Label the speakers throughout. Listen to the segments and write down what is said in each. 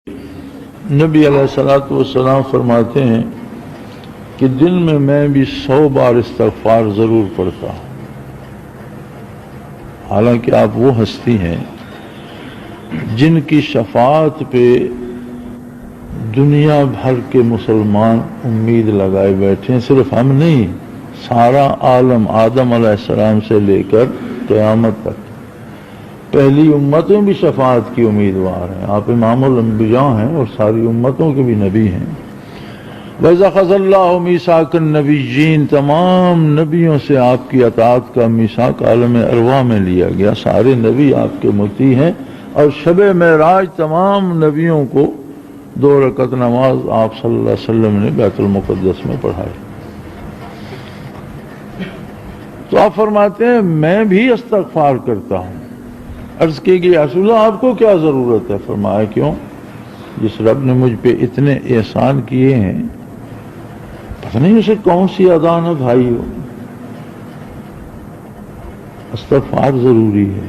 Speaker 1: نبی علیہ الصلوۃ والسلام فرماتے ہیں کہ دن میں بھی 100 بار استغفار ضرور پڑھتا ہوں۔ حالانکہ آپ وہ ہستی ہیں جن کی شفاعت پہ دنیا بھر کے مسلمان امید لگائے بیٹھے ہیں، صرف ہم نہیں، سارا عالم آدم علیہ السلام سے لے کر قیامت تک پہلی امتیں بھی شفاعت کی امیدوار ہیں۔ آپ امام الانبیاء ہیں اور ساری امتوں کے بھی نبی ہیں۔ وَإِذَا أَخَذَ اللَّهُ مِيثَاقَ النَّبِيِّينَ، تمام نبیوں سے آپ کی اطاعت کا میثاق عالم ارواح میں لیا گیا، سارے نبی آپ کے مطیع ہیں، اور شب معراج تمام نبیوں کو 2 رکعت نماز آپ صلی اللہ علیہ وسلم نے بیت المقدس میں پڑھائی۔ تو آپ فرماتے ہیں میں بھی استغفار کرتا ہوں۔ عرض کی گئی رسول اللہ آپ کو کیا ضرورت ہے؟ فرمایا کیوں؟ جس رب نے مجھ پہ اتنے احسان کیے ہیں، پتہ نہیں اسے کون سی ادا نہ بھائی ہو، استغفار ضروری ہے۔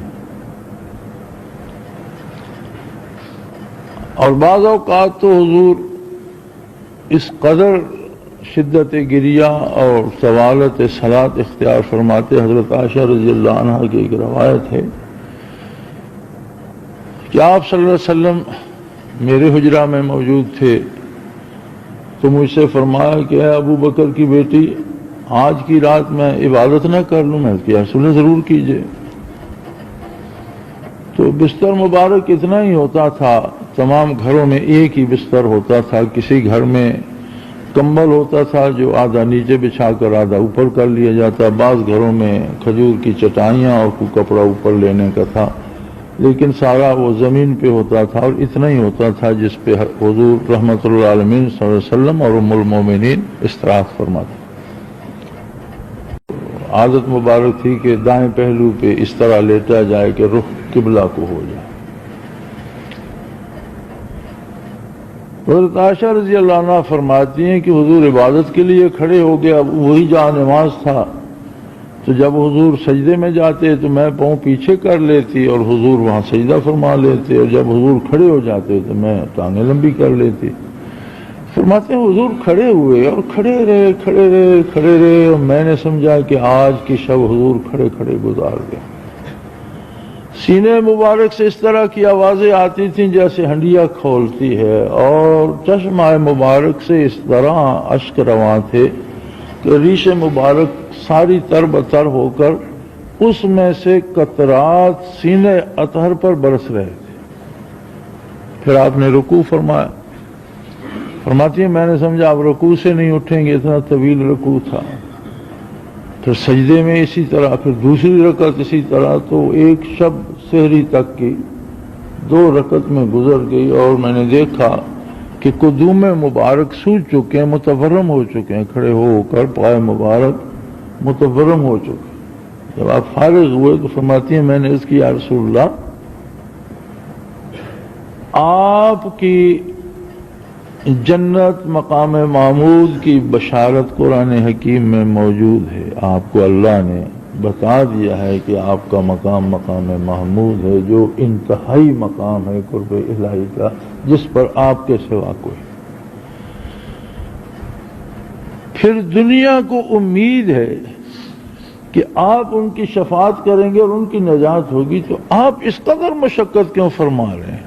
Speaker 1: اور بعض اوقات تو حضور اس قدر شدت گریہ اور طوالت صلاۃ اختیار فرماتے، حضرت عائشہ رضی اللہ عنہا کی ایک روایت ہے کہ آپ صلی اللہ علیہ وسلم میرے حجرہ میں موجود تھے تو مجھ سے فرمایا کہ اے ابو بکر کی بیٹی، آج کی رات میں عبادت نہ کر لوں؟ میں کیا رسول اللہ ضرور کیجئے۔ تو بستر مبارک اتنا ہی ہوتا تھا، تمام گھروں میں ایک ہی بستر ہوتا تھا، کسی گھر میں کمبل ہوتا تھا جو آدھا نیچے بچھا کر آدھا اوپر کر لیا جاتا، بعض گھروں میں کھجور کی چٹائیاں اور کوئی کپڑا اوپر لینے کا تھا، لیکن سارا وہ زمین پہ ہوتا تھا، اور اتنا ہی ہوتا تھا جس پہ حضور رحمت اللہ عالمین صلی اللہ علیہ وسلم اور ام المومنین استراحت فرماتے۔ عادت مبارک تھی کہ دائیں پہلو پہ اس طرح لیٹا جائے کہ رخ قبلہ کو ہو جائے۔ حضرت عائشہ رضی اللہ عنہ فرماتی ہیں کہ حضور عبادت کے لیے کھڑے ہو گئے، اب وہی جہاں نماز تھا، تو جب حضور سجدے میں جاتے تو میں پاؤں پیچھے کر لیتی اور حضور وہاں سجدہ فرما لیتے، اور جب حضور کھڑے ہو جاتے تو میں ٹانگیں لمبی کر لیتی۔ فرماتے ہیں حضور کھڑے ہوئے اور کھڑے رہے، اور میں نے سمجھا کہ آج کی شب حضور کھڑے کھڑے گزار گئے۔ سینے مبارک سے اس طرح کی آوازیں آتی تھیں جیسے ہنڈیا کھولتی ہے، اور چشمہ مبارک سے اس طرح اشک رواں تھے کہ ریش مبارک ساری تر بتر ہو کر اس میں سے قطرات سینے اطہر پر برس رہے تھے۔ پھر آپ نے رکوع فرمایا۔ فرماتی ہیں میں نے سمجھا آپ رکوع سے نہیں اٹھیں گے، اتنا طویل رکوع تھا۔ پھر سجدے میں اسی طرح، پھر دوسری رکعت اسی طرح، تو ایک شب سحری تک کی 2 رکعت میں گزر گئی، اور میں نے دیکھا کہ قدوم مبارک سوج چکے ہیں، متورم ہو چکے ہیں، کھڑے ہو کر پائے مبارک متورم ہو چکے۔ جب آپ فارغ ہوئے تو فرماتی ہیں میں نے عرض کی یا رسول اللہ آپ کی جنت مقام محمود کی بشارت قرآن حکیم میں موجود ہے، آپ کو اللہ نے بتا دیا ہے کہ آپ کا مقام مقام محمود ہے، جو انتہائی مقام ہے قرب الہی کا، جس پر آپ کے سوا کوئی۔ پھر دنیا کو امید ہے کہ آپ ان کی شفاعت کریں گے اور ان کی نجات ہوگی، تو آپ اس قدر مشقت کیوں فرما رہے ہیں؟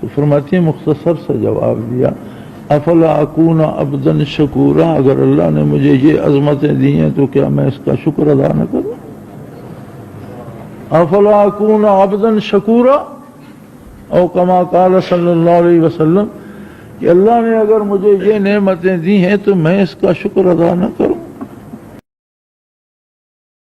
Speaker 1: تو فرماتی ہیں مختصر سا جواب دیا، افلا اکون عبدا شکورا، اگر اللہ نے مجھے یہ عظمتیں دی ہیں تو کیا میں اس کا شکر ادا نہ کروں؟ افلا اکون عبدا شکورا، او کما قال صلی اللہ علیہ وسلم، کہ اللہ نے اگر مجھے یہ نعمتیں دی ہیں تو میں اس کا شکر ادا نہ کروں؟